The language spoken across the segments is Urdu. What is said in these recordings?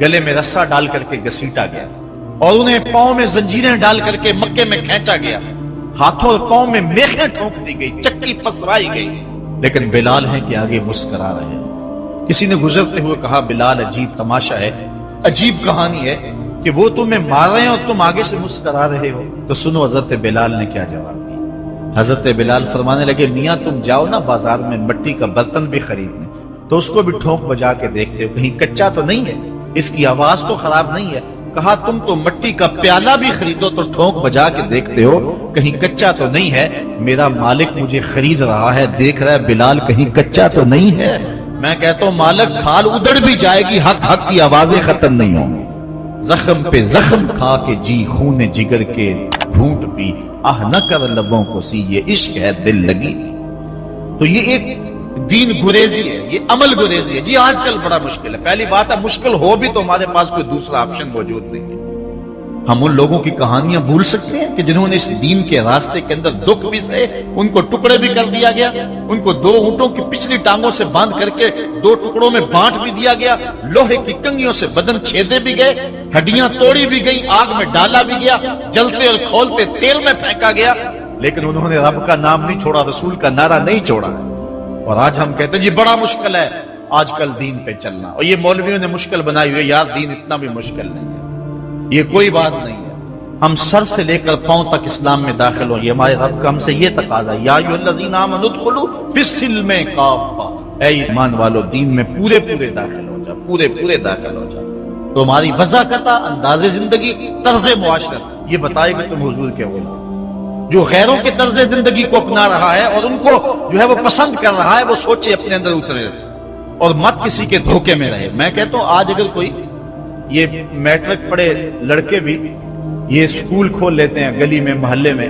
گلے میں رسا ڈال کر کے گھسیٹا گیا اور انہیں پاؤں میں زنجیریں ڈال کر کے مکے میں کھینچا گیا، ہاتھوں اور پاؤں میں میخیں ٹھونک دی گئی، چکی پسرائی گئی، لیکن بلال ہے کہ آگے مسکرا رہے ہیں۔ کسی نے گزرتے ہوئے کہا بلال عجیب تماشا ہے، عجیب کہانی ہے کہ وہ تمہیں مار رہے ہیں اور تم آگے سے مسکرا رہے ہو۔ تو سنو حضرت بلال نے کیا جواب دیا۔ حضرت بلال فرمانے لگے میاں تم جاؤ نا بازار میں مٹی کا برتن بھی خریدنے، تو اس کو بھی ٹھونک بجا کے دیکھتے ہو کہیں کچا تو نہیں ہے، اس کی آواز تو خراب نہیں ہے۔ کہا تم تو مٹی کا پیالہ بھی خریدو تو ٹھونک بجا کے دیکھتے ہو کہیں کچا تو نہیں ہے، میرا مالک مجھے خرید رہا ہے، دیکھ رہا ہے بلال کہیں کچا تو نہیں ہے۔ میں کہتا ہوں مالک کھال ادڑ بھی جائے گی، حق حق کی آوازیں ختم نہیں ہوں گی۔ زخم پہ زخم کھا کے جی خون جگر کے گھونٹ پی، آہ نہ کر لبوں کو سی یہ عشق ہے دل لگی۔ تو یہ ایک دین گریزی ہے، یہ عمل گریزی ہے۔ جی آج کل بڑا مشکل ہے، پہلی بات ہے مشکل ہو بھی تو ہمارے پاس کوئی دوسرا آپشن موجود نہیں ہے۔ ہم ان لوگوں کی کہانیاں بھول سکتے ہیں کہ جنہوں نے اس دین کے راستے کے اندر دکھ بھی سہے، ان کو ٹکڑے بھی کر دیا گیا، ان کو 2 اونٹوں کی پچھلی ٹانگوں سے باندھ کر کے 2 ٹکڑوں میں بانٹ بھی دیا گیا، لوہے کی کنگھیوں سے بدن چھیدے بھی گئے، ہڈیاں توڑی بھی گئی، آگ میں ڈالا بھی گیا، جلتے اور کھولتے تیل میں پھینکا گیا، لیکن انہوں نے رب کا نام نہیں چھوڑا، رسول کا نعرہ نہیں چھوڑا۔ اور آج ہم کہتے ہیں جی بڑا مشکل ہے آج کل دین پہ چلنا، اور یہ مولویوں نے مشکل بنائی ہوئی ہے، یار دین اتنا بھی مشکل نہیں ہے، یہ کوئی بات نہیں ہے۔ ہم سر سے لے کر پاؤں تک اسلام میں داخل ہو، یہ ہمارے رب کا ہم سے یہ تقاضا ہے، یا ایھا الذین آمنوا ادخلوا فی السلم کافہ، اے ایمان والو دین میں پورے داخل ہو جاؤ، پورے داخل ہو جاؤ۔ تو ہماری وضاحت، انداز زندگی، طرز معاشرت یہ بتائے کہ تم حضور کے غلام۔ جو غیروں کے طرز زندگی کو اپنا رہا ہے اور ان کو جو ہے وہ پسند کر رہا ہے، وہ سوچے اپنے اندر اترے اور مت کسی کے دھوکے میں رہے۔ میں کہتا ہوں آج اگر کوئی یہ میٹرک پڑھے لڑکے بھی یہ سکول کھول لیتے ہیں، گلی میں محلے میں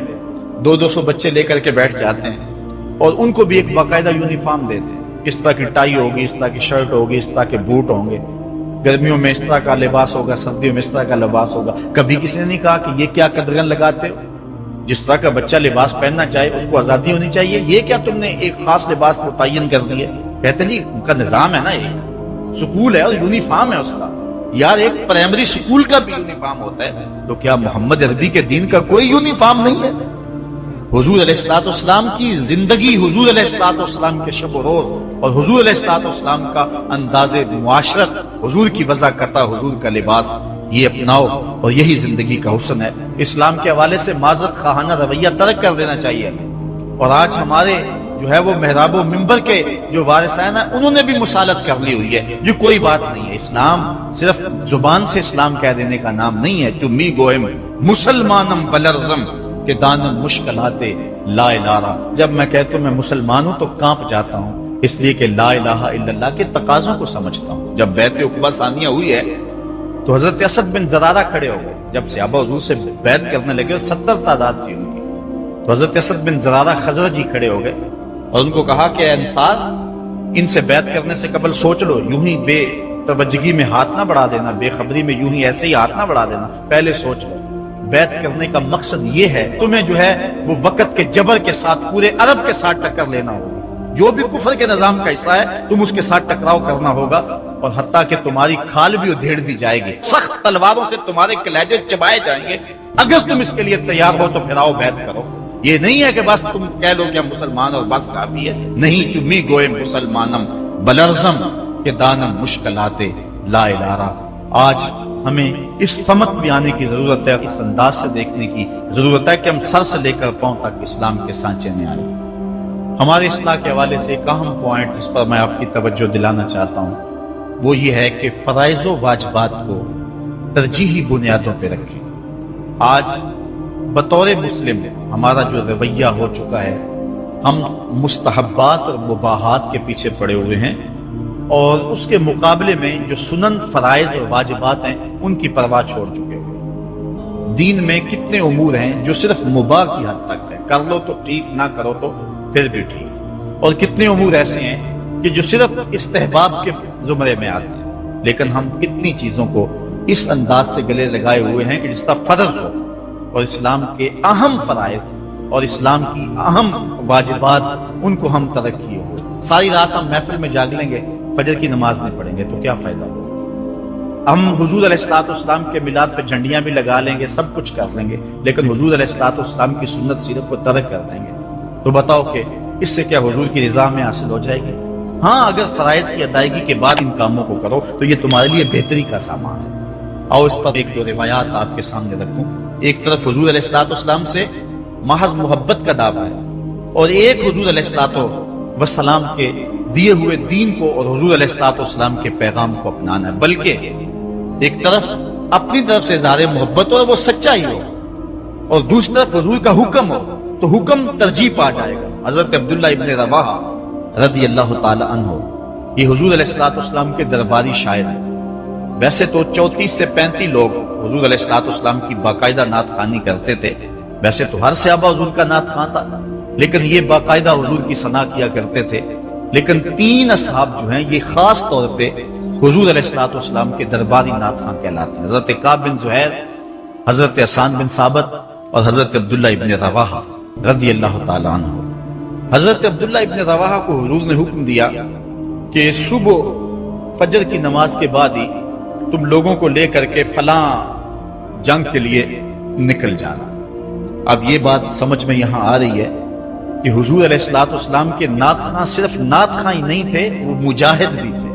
200 بچے لے کر کے بیٹھ جاتے ہیں اور ان کو بھی ایک باقاعدہ یونیفارم دیتے ہیں، اس طرح کی ٹائی ہوگی، اس طرح کی شرٹ ہوگی، اس طرح کے بوٹ ہوں گے، گرمیوں میں اس طرح کا لباس ہوگا، سردیوں میں اس طرح کا لباس ہوگا۔ کبھی کسی نے نہیں کہا کہ یہ کیا قدغن لگاتے ہو؟ جس طرح کا بچہ لباس پہننا چاہے اس کو آزادی ہونی چاہیے، یہ کیا تم نے ایک خاص لباس متعین کر دی ہے؟ کہتے ہیں جی ان کا نظام ہے نا، ایک سکول ہے اور یونیفارم ہے اس کا۔ یار ایک پرائمری سکول کا بھی یونیفارم ہوتا ہے، تو کیا محمد عربی کے دین کا کوئی یونیفارم نہیں ہے؟ حضور علیہ السلام کی زندگی، حضور علیہ السلام کے شب و روز اور حضور علیہ السلام کا انداز معاشرت، حضور کی وضع کرتا حضور کا لباس، یہ اپناؤ اور یہی زندگی کا حسن ہے۔ اسلام کے حوالے سے معذرت خواہانہ رویہ ترک کر دینا چاہیے۔ اور آج ہمارے جو ہے وہ محراب و منبر کے جو وارثین ہیں انہوں نے بھی مسالت کر لی ہوئی ہے، یہ کوئی بات نہیں ہے۔ اسلام صرف زبان سے اسلام کہہ دینے کا نام نہیں ہے۔ چمی گوہم مسلمانم بلرزم کہ دانم مشکلات لا الہ۔ جب میں کہتا ہوں میں مسلمان ہوں تو کانپ جاتا ہوں، اس لیے کہ لا الہ الا اللہ کے تقاضوں کو سمجھتا ہوں۔ جب بیعت عقبہ ثانیہ ہوئی ہے تو حضرت اسد بن زرارہ کھڑے ہو گئے، جب صحابہ حضور سے بیعت کرنے لگے، 70 تعداد تھی ان کی، تو حضرت اسد بن زرارہ خزرجی کھڑے ہو گئے اور ان کو کہا کہ اے انصار، ان سے بیعت کرنے سے قبل سوچ لو، یوں ہی بے توجہی میں ہاتھ نہ بڑھا دینا، بے خبری میں یوں ہی ایسے ہی ہاتھ نہ بڑھا دینا، پہلے سوچ لو۔ بیعت کرنے کا مقصد یہ ہے تمہیں جو ہے وہ وقت کے جبر کے ساتھ پورے عرب کے ساتھ ٹکر لینا ہوگا، جو بھی کفر کے نظام کا حصہ ہے تم اس کے ساتھ ٹکراؤ کرنا ہوگا، اور حتیٰ کہ تمہاری کھال بھی ادھیڑ دی جائے گی، سخت تلواروں سے تمہارے کلیجے چبائے جائیں گے۔ اگر تم اس کے لیے تیار ہو تو پھر آؤ بیعت کرو۔ یہ نہیں ہے کہ بس تم کہہ لو کہ ہم مسلمان اور بس کافی ہے، نہیں۔ چمی گوئے مسلمانم بلرزم کہ دانم مشکلات لا الہ۔ آج ہمیں اس سمت بھی آنے کی ضرورت ہے، اس انداز سے دیکھنے کی ضرورت ہے کہ ہم سر سے لے کر پاؤں تک اسلام کے سانچے میں آئیں۔ ہمارے اصلاح کے حوالے سے ایک اہم پوائنٹ جس پر میں آپ کی توجہ دلانا چاہتا ہوں وہ یہ ہے کہ فرائض و واجبات کو ترجیحی بنیادوں پہ رکھیں۔ آج بطور مسلم ہمارا جو رویہ ہو چکا ہے، ہم مستحبات اور مباحات کے پیچھے پڑے ہوئے ہیں، اور اس کے مقابلے میں جو سنن، فرائض اور واجبات ہیں ان کی پرواہ چھوڑ چکے ہوئے۔ دین میں کتنے امور ہیں جو صرف مباح کی حد تک ہے، کر لو تو ٹھیک، نہ کرو تو پھر بھی ٹھیک، اور کتنے امور ایسے ہیں کہ جو صرف استحباب کے زمرے میں آتے ہیں۔ لیکن ہم کتنی چیزوں کو اس انداز سے گلے لگائے ہوئے ہیں کہ جس کا فرض ہو، اور اسلام کے اہم فرائض اور اسلام کی اہم واجبات ان کو ہم ترک کیے ہوئے۔ ساری رات ہم محفل میں جاگ لیں گے، فجر کی نماز نہیں پڑھیں گے تو کیا فائدہ ہوگا؟ ہم حضور علیہ السلام کے میلاد پہ جھنڈیاں بھی لگا لیں گے، سب کچھ کر لیں گے، لیکن حضور علیہ السلام کی سنت سیرت کو ترک کر دیں گے، تو بتاؤ کہ اس سے کیا حضور کی رضا میں حاصل ہو جائے گی؟ ہاں، اگر فرائض کی ادائیگی کے بعد ان کاموں کو کرو تو یہ تمہارے لیے بہتری کا سامان ہے۔ آؤ اس پر ایک دو روایات آپ کے سامنے رکھوں۔ ایک طرف حضور علیہ السلام سے محض محبت کا دعویٰ ہے، اور ایک حضور علیہ السلام کے دیے ہوئے دین کو اور حضور علیہ السلام کے پیغام کو اپنانا ہے، بلکہ ایک طرف اپنی طرف سے اظہار محبت اور وہ سچائی ہو، اور دوسری طرف حضور کا حکم ہو تو حکم ترجیح پا جائے گا۔ حضرت عبداللہ ابن رواحہ رضی اللہ تعالی عنہ یہ حضور علیہ السلام کے درباری شاعر ہیں۔ ویسے تو 34 سے 35 لوگ حضور علیہ السلام کی باقاعدہ نعت خوانی کرتے تھے، ویسے تو ہر صحابہ حضور کا نعت خواں تھا، لیکن یہ باقاعدہ حضور کی ثنا کیا کرتے تھے۔ لیکن 3 اصحاب جو ہیں یہ خاص طور پہ حضور علیہ السلام کے درباری نعت خواں کہلاتے ہیں، حضرت کعب بن زہیر، حضرت حسان بن ثابت اور حضرت عبداللہ ابن رواحہ رضی اللہ تعالی عنہ۔ حضرت عبداللہ ابن رواحہ کو حضور نے حکم دیا کہ صبح فجر کی نماز کے بعد ہی تم لوگوں کو لے کر کے فلاں جنگ کے لیے نکل جانا۔ اب یہ بات سمجھ میں یہاں آ رہی ہے کہ حضور علیہ السلام کے نعت خواں صرف نعت خواں ہی نہیں تھے، وہ مجاہد بھی تھے،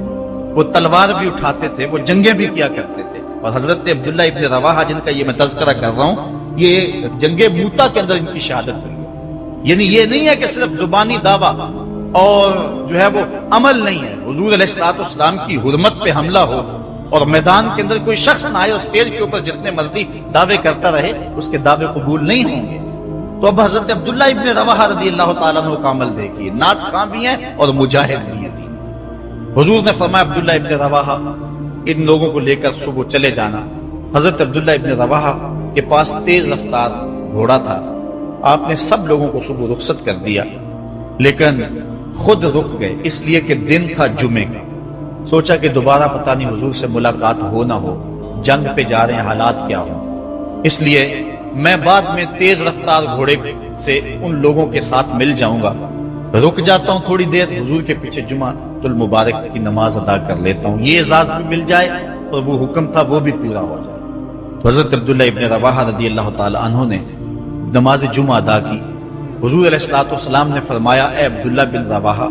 وہ تلوار بھی اٹھاتے تھے، وہ جنگیں بھی کیا کرتے تھے۔ اور حضرت عبداللہ ابن رواحہ جن کا یہ میں تذکرہ کر رہا ہوں، یہ جنگ موتا کے اندر ان کی شہادت ہوئی۔ یعنی یہ نہیں ہے کہ صرف زبانی دعویٰ اور جو ہے وہ عمل نہیں ہے، حضور علیہ السلام کی حرمت پہ حملہ ہو اور میدان کے اندر کوئی شخص نہ آئے اور اسٹیج کے اوپر جتنے مرضی دعوے کرتا رہے، اس کے دعوے قبول نہیں ہوں گے۔ تو اب حضرت عبداللہ ابن رواحہ رضی اللہ تعالیٰ عنہ کا عمل دیکھیے، نعت خواں بھی ہیں اور مجاہد بھی ہیں۔ حضور نے فرمایا عبداللہ ابن رواحہ ان لوگوں کو لے کر صبح چلے جانا۔ حضرت عبداللہ ابن رواحہ کے پاس تیز رفتار گھوڑا تھا، آپ نے سب لوگوں کو صبح رخصت کر دیا، لیکن خود رک گئے اس لیے کہ دن تھا جمعے کا۔ سوچا کہ دوبارہ پتہ نہیں حضور سے ملاقات ہو نہ ہو، جنگ پہ جا رہے ہیں، حالات کیا ہوں، اس لیے میں بعد میں تیز رفتار گھوڑے سے ان لوگوں کے ساتھ مل جاؤں گا، رک جاتا ہوں تھوڑی دیر، حضور کے پیچھے جمعہ المبارک کی نماز ادا کر لیتا ہوں، یہ اعزاز بھی مل جائے اور وہ حکم تھا وہ بھی پورا ہو جائے۔ تو حضرت عبداللہ ابن رواحہ رضی اللہ تعالی عنہ نے نماز جمعہ ادا کی۔ حضور علیہ السلام نے فرمایا، اے عبداللہ بن رواحہ،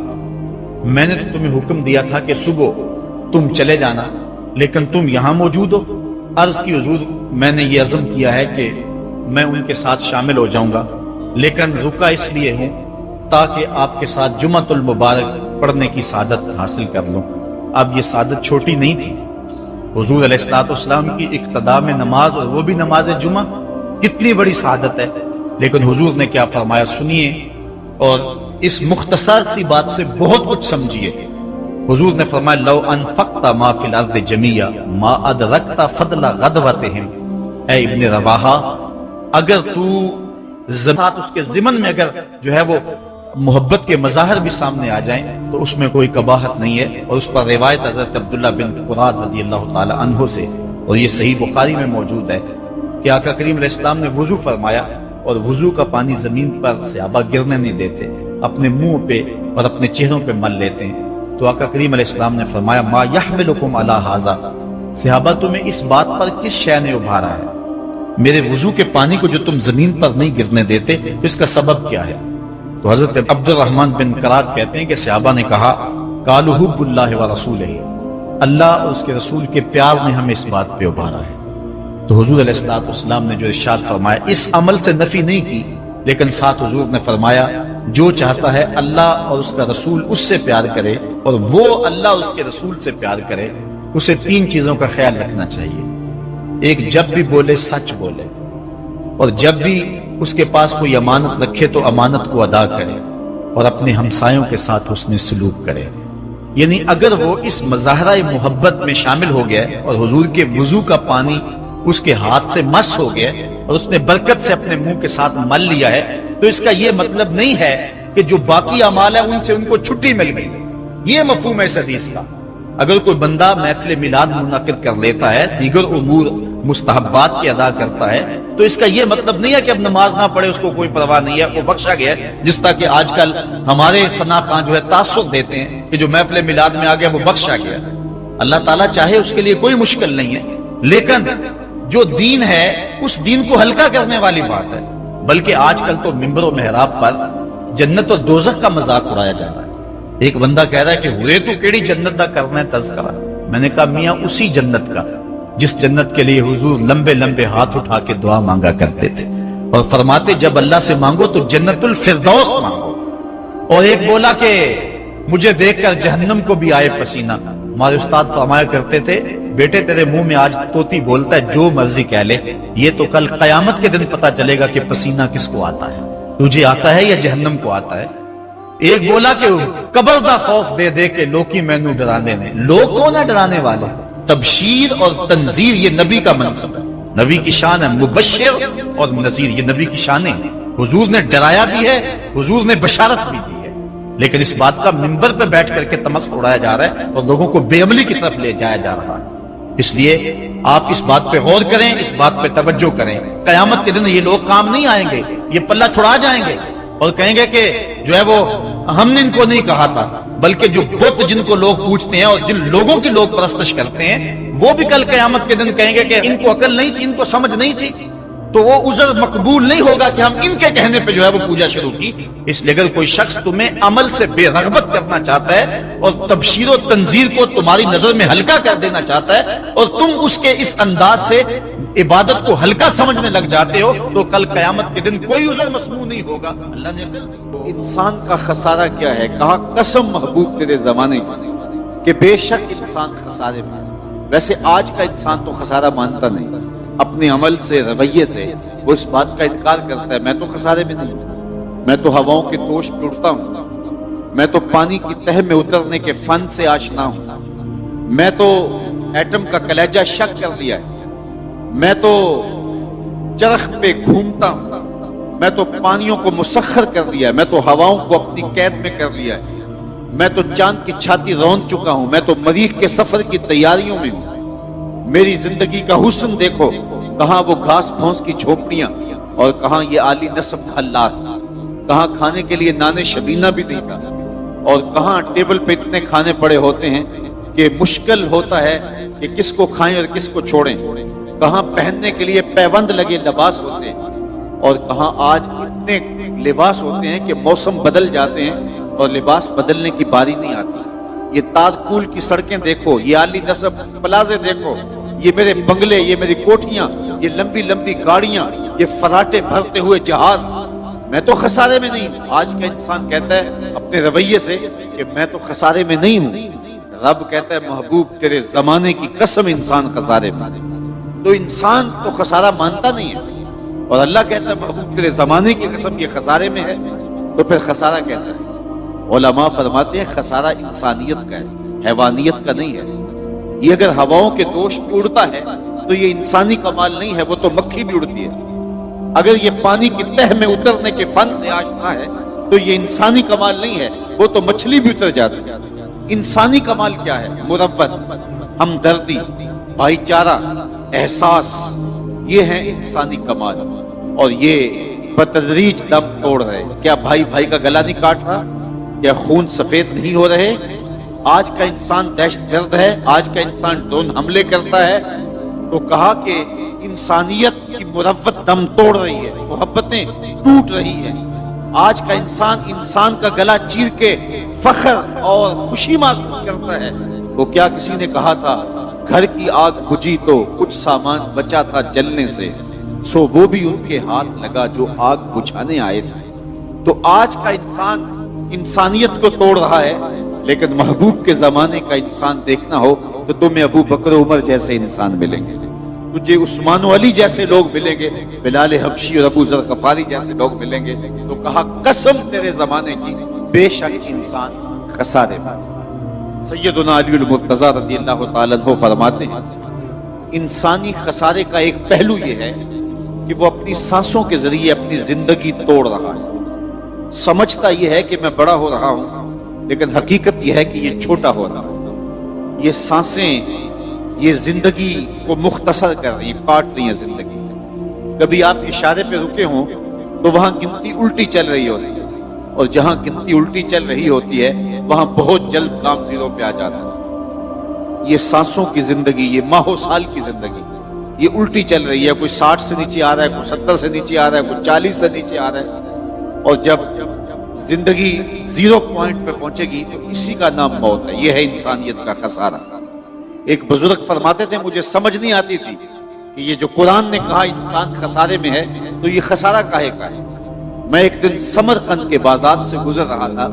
میں نے تو تمہیں حکم دیا تھا کہ صبح تم چلے جانا، لیکن تم یہاں موجود ہو۔ عرض کی حضور میں نے یہ عزم کیا ہے کہ میں ان کے ساتھ شامل ہو جاؤں گا، لیکن رکا اس لیے ہوں تاکہ آپ کے ساتھ جمعۃ المبارک پڑھنے کی سعادت حاصل کر لوں۔ اب یہ سعادت چھوٹی نہیں تھی، حضور علیہ السلام کی اقتداء میں نماز، اور وہ بھی نماز جمعہ، کتنی بڑی سعادت ہے۔ لیکن حضور نے کیا فرمایا سنیے، اور اس مختصر سی بات سے بہت کچھ سمجھیے۔ حضور نے فرمایا، لو انفقت ما فی الارض جمیعا ما ادرکت فضل غدوتہم۔ اے ابن رواحہ، اگر تو زمات اس کے ضمن میں اگر جو ہے وہ محبت کے مظاہر بھی سامنے آ جائیں تو اس میں کوئی قباحت نہیں ہے۔ اور اس پر روایت حضرت عبداللہ بن قراد رضی اللہ تعالی عنہ سے، اور یہ صحیح بخاری میں موجود ہے، کہ آقا کریم علیہ السلام نے وضو فرمایا، اور وضو کا پانی زمین پر صحابہ گرنے نہیں دیتے، اپنے منہ پہ اور اپنے چہروں پہ مل لیتے ہیں۔ تو آقا کریم علیہ السلام نے فرمایا، ما یحملکم علی ھذا، صحابہ تمہیں اس بات پر کس شے نے ابھارا ہے؟ میرے وضو کے پانی کو جو تم زمین پر نہیں گرنے دیتے، تو اس کا سبب کیا ہے؟ تو حضرت عبد الرحمن بن قراد کہتے ہیں کہ صحابہ نے کہا، قالوا حب اللہ ورسولہ، اللہ اور اس کے رسول کے پیار نے ہمیں اس بات پہ ابھارا ہے۔ تو حضور علیہ السلام نے جو ارشاد فرمایا، اس عمل سے نفی نہیں کی، لیکن ساتھ حضور نے فرمایا، جو چاہتا ہے اللہ اور اس کا رسول اس سے پیار کرے، اور وہ اللہ اور اس کے رسول سے پیار کرے، اسے 3 چیزوں کا خیال رکھنا چاہیے۔ ایک، جب بھی بولے سچ بولے، اور جب بھی اس کے پاس کوئی امانت رکھے تو امانت کو ادا کرے، اور اپنے ہمسایوں کے ساتھ حسن سلوک کرے۔ یعنی اگر وہ اس مظاہرہ محبت میں شامل ہو گیا اور حضور کے وضو کا پانی اس کے ہاتھ سے مس ہو گیا اور اس نے برکت سے اپنے منہ کے ساتھ مل لیا ہے، تو اس کا یہ مطلب نہیں ہے کہ جو باقی اعمال ہیں ان سے ان کو چھٹی مل گئی۔ یہ مفہوم ہے اس حدیث کا۔ اگر کوئی بندہ محفل میلاد منعقد کر لیتا ہے، دیگر امور مستحبات کی ادا کرتا ہے، تو اس کا یہ مطلب نہیں ہے کہ اب نماز نہ پڑھے اس کو کوئی پرواہ نہیں ہے، وہ بخشا گیا ہے، جس طرح کہ آج کل ہمارے صنعت جو ہے تاثر دیتے ہیں کہ جو محفل میلاد میں آ گیا وہ بخشا گیا۔ اللہ تعالیٰ چاہے اس کے لیے کوئی مشکل نہیں ہے، لیکن جو دین ہے اس دین کو ہلکا کرنے والی بات ہے۔ بلکہ آج کل تو ممبر و محراب پر جنت و دوزخ کا مذاق اڑایا جا رہا ہے۔ ایک بندہ کہہ رہا ہے کہ ہوئے تو کیڑی جنت دا کرنا ہے تذکرہ۔ میں نے کہا میاں اسی جنت کا جس جنت کے لیے حضور لمبے لمبے ہاتھ اٹھا کے دعا مانگا کرتے تھے اور فرماتے جب اللہ سے مانگو تو جنت الفردوس مانگو۔ اور ایک بولا کہ مجھے دیکھ کر جہنم کو بھی آئے پسینہ۔ ہمارے استاد فرمایا کرتے تھے بیٹے تیرے منہ میں آج طوطی بولتا ہے جو مرضی کہہ لے، یہ تو کل قیامت کے دن پتا چلے گا کہ پسینہ کس کو آتا ہے، تجھے آتا ہے یا جہنم کو آتا ہے۔ ایک بولا کہ قبر دا خوف دے دے کے لوکی مینو ڈرانے نے۔ لوگ کون ہے ڈرانے والے؟ تبشیر اور تنذیر یہ نبی کا منصب ہے، نبی کی شان ہے۔ مبشر اور نذیر یہ نبی کی شانیں ہیں۔ حضور نے ڈرایا بھی ہے، حضور نے بشارت بھی دی ہے، لیکن اس بات کا منبر پہ بیٹھ کر کے تمسخر اڑایا جا رہا ہے اور لوگوں کو بے عملی کی طرف لے جایا جا رہا ہے۔ اس لیے آپ اس بات پہ غور کریں، اس بات پہ توجہ کریں۔ قیامت کے دن یہ لوگ کام نہیں آئیں گے، یہ پلہ چھڑا جائیں گے اور کہیں گے کہ جو ہے وہ ہم نے ان کو نہیں کہا تھا، بلکہ جو بت جن کو لوگ پوچھتے ہیں اور جن لوگوں کی لوگ پرستش کرتے ہیں وہ بھی کل قیامت کے دن کہیں گے کہ ان کو عقل نہیں تھی، ان کو سمجھ نہیں تھی، تو وہ عذر مقبول نہیں ہوگا کہ ہم ان کے کہنے پہ جو ہے وہ پوجا شروع کی۔ اس لیے اگر کوئی شخص تمہیں عمل سے بے رغبت کرنا چاہتا ہے اور تبشیر و تنذیر کو تمہاری نظر میں ہلکا کر دینا چاہتا ہے اور تم اس کے اس انداز سے عبادت کو ہلکا سمجھنے لگ جاتے ہو تو کل قیامت کے دن کوئی عذر مسموع نہیں ہوگا۔ اللہ نے عقل دی۔ انسان کا خسارہ کیا ہے؟ کہا قسم محبوب تیرے زمانے کی کہ بے شک انسان خسارے میں۔ ویسے آج کا انسان تو خسارہ مانتا نہیں، اپنے عمل سے رویے سے وہ اس بات کا انکار کرتا ہے میں تو خسارے میں نہیں ہوں، میں تو ہواؤں کے دوش پہ اڑتا ہوں، میں تو پانی کی تہ میں اترنے کے فن سے آشنا ہوں، میں تو ایٹم کا کلیجہ شک کر لیا ہے، میں تو چرخ پہ گھومتا ہوں، میں تو پانیوں کو مسخر کر لیا ہے، میں تو ہواؤں کو اپنی قید میں کر لیا ہے، میں تو چاند کی چھاتی رون چکا ہوں، میں تو مریخ کے سفر کی تیاریوں میں ہوں۔ میری زندگی کا حسن دیکھو، کہاں وہ گھاس پھونس کی جھونپڑیاں اور کہاں یہ عالی نصب محلات، کہاں کھانے کے لیے نان شبینہ بھی نہیں تھا اور کہاں ٹیبل پہ اتنے کھانے پڑے ہوتے ہیں کہ مشکل ہوتا ہے کہ کس کو کھائیں اور کس کو چھوڑیں، کہاں پہننے کے لیے پیوند لگے لباس ہوتے ہیں اور کہاں آج اتنے لباس ہوتے ہیں کہ موسم بدل جاتے ہیں اور لباس بدلنے کی باری نہیں آتی۔ یہ تاجپور کی سڑکیں دیکھو، یہ عالی نصب پلازے دیکھو، یہ میرے بنگلے، یہ میری کوٹھیاں، یہ لمبی لمبی گاڑیاں، یہ فراٹے بھرتے ہوئے جہاز، میں تو خسارے میں نہیں ہوں۔ آج کا انسان کہتا ہے اپنے رویے سے کہ میں تو خسارے میں نہیں ہوں، رب کہتا ہے محبوب تیرے زمانے کی قسم انسان خسارے میں۔ تو انسان تو خسارہ مانتا نہیں ہے اور اللہ کہتا ہے محبوب تیرے زمانے کی قسم یہ خسارے میں ہے، تو پھر خسارہ کیسا ہے؟ علماء فرماتے ہیں خسارہ انسانیت کا ہے، حیوانیت کا نہیں ہے۔ یہ اگر ہواؤں کے دوش پہ اڑتا ہے تو یہ انسانی کمال نہیں ہے، وہ تو مکھی بھی اڑتی ہے۔ اگر یہ پانی کی تہ میں اترنے کے فن سے آشنا ہے تو یہ انسانی کمال نہیں ہے، وہ تو مچھلی بھی اتر جاتی ہے۔ انسانی کمال کیا ہے؟ مروت، ہمدردی، بھائی چارہ، احساس، یہ ہے انسانی کمال، اور یہ بتدریج دم توڑ رہے۔ کیا بھائی بھائی کا گلا نہیں کاٹ رہا؟ کیا خون سفید نہیں ہو رہے؟ آج کا انسان دہشت گرد ہے، آج کا انسان ڈرون حملے کرتا ہے، تو کہا کہ انسانیت کی مروت دم توڑ رہی ہے، محبتیں ٹوٹ رہی ہیں۔ آج کا انسان کا گلا چیر کے فخر اور خوشی محسوس کرتا ہے۔ وہ کیا کسی نے کہا تھا گھر کی آگ بجھی تو کچھ سامان بچا تھا جلنے سے، سو وہ بھی ان کے ہاتھ لگا جو آگ بجھانے آئے تھے۔ تو آج کا انسان انسانیت کو توڑ رہا ہے، لیکن محبوب کے زمانے کا انسان دیکھنا ہو تو تمہیں ابو بکر عمر جیسے انسان ملیں گے، تجھے عثمان و علی جیسے لوگ ملیں گے، بلال حبشی اور ابو ذر غفاری جیسے لوگ ملیں گے۔ تو کہا قسم تیرے زمانے کی بے شک انسان خسارے میں۔ سیدنا علی المرتضیٰ رضی اللہ تعالیٰ عنہ فرماتے ہیں انسانی خسارے کا ایک پہلو یہ ہے کہ وہ اپنی سانسوں کے ذریعے اپنی زندگی توڑ رہا ہے۔ سمجھتا یہ ہے کہ میں بڑا ہو رہا ہوں، لیکن حقیقت یہ ہے کہ یہ چھوٹا ہو رہا ہے۔ یہ سانسیں یہ زندگی کو مختصر کر رہی ہیں، کاٹ رہی ہیں زندگی۔ کبھی آپ اشارے پہ رکے ہوں تو وہاں گنتی الٹی چل رہی ہوتی ہے، اور جہاں گنتی الٹی چل رہی ہوتی ہے وہاں بہت جلد کام زیرو پہ آ جاتا ہے۔ یہ سانسوں کی زندگی، یہ ماہو سال کی زندگی، یہ الٹی چل رہی ہے، کوئی 60 سے نیچے آ رہا ہے، کوئی 70 سے نیچے آ رہا ہے، کوئی 40 سے نیچے آ رہا ہے، اور جب زندگی 0 پوائنٹ پہ پہنچے گی تو اسی کا نام موت ہے۔ یہ ہے انسانیت کا خسارہ۔ ایک بزرگ فرماتے تھے مجھے سمجھ نہیں آتی تھی کہ یہ جو قرآن نے کہا انسان خسارے میں ہے تو یہ خسارہ کاہے کا ہے۔ میں ایک دن سمرقند کے بازار سے گزر رہا تھا،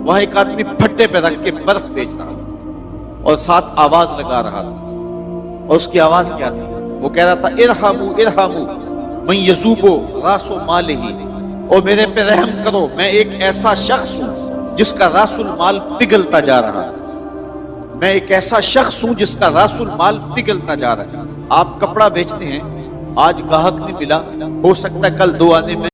وہاں ایک آدمی پھٹے پہ رکھ کے برف بیچ رہا تھا اور ساتھ آواز لگا رہا تھا، اور اس کی آواز کیا تھی؟ وہ کہہ رہا تھا ارحمو ارحمو من یذوبو راس مالہ، اور میرے پہ رحم کرو، میں ایک ایسا شخص ہوں جس کا راس المال پگھلتا جا رہا ہے، میں ایک ایسا شخص ہوں جس کا راس المال پگھلتا جا رہا ہے۔ آپ کپڑا بیچتے ہیں، آج گاہک نہیں ملا، ہو سکتا ہے کل 2 آنے میں